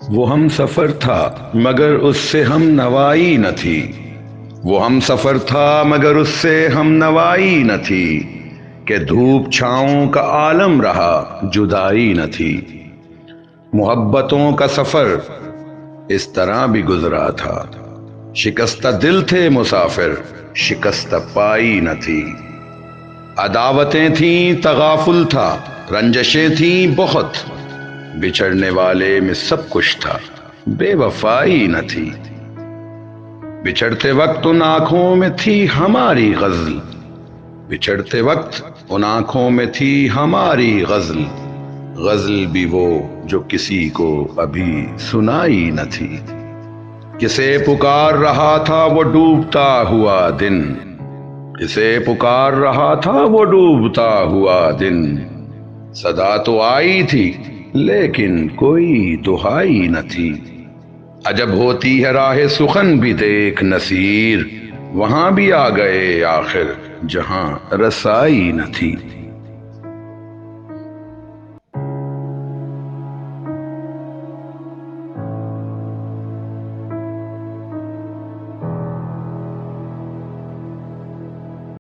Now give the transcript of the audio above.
وہ ہم سفر تھا مگر اس سے ہم نوائی نہ تھی، وہ ہم سفر تھا مگر اس سے ہم نوائی نہ تھی، کہ دھوپ چھاؤں کا عالم رہا جدائی نہ تھی۔ محبتوں کا سفر اس طرح بھی گزرا تھا، شکستہ دل تھے مسافر، شکستہ پائی نہ تھی۔ عداوتیں تھیں تغافل تھا، رنجشیں تھیں بہت، بچھڑنے والے میں سب کچھ تھا بے وفائی نہ تھی۔ بچھڑتے وقت ان آنکھوں میں تھی ہماری غزل، بچھڑتے وقت ان آنکھوں میں تھی ہماری غزل، غزل بھی وہ جو کسی کو ابھی سنائی نہ تھی۔ کسے پکار رہا تھا وہ ڈوبتا ہوا دن، کسے پکار رہا تھا وہ ڈوبتا ہوا دن، صدا تو آئی تھی لیکن کوئی دہائی نہ تھی۔ عجب ہوتی ہے راہ سخن بھی دیکھ نصیر، وہاں بھی آ گئے آخر جہاں رسائی نہ تھی۔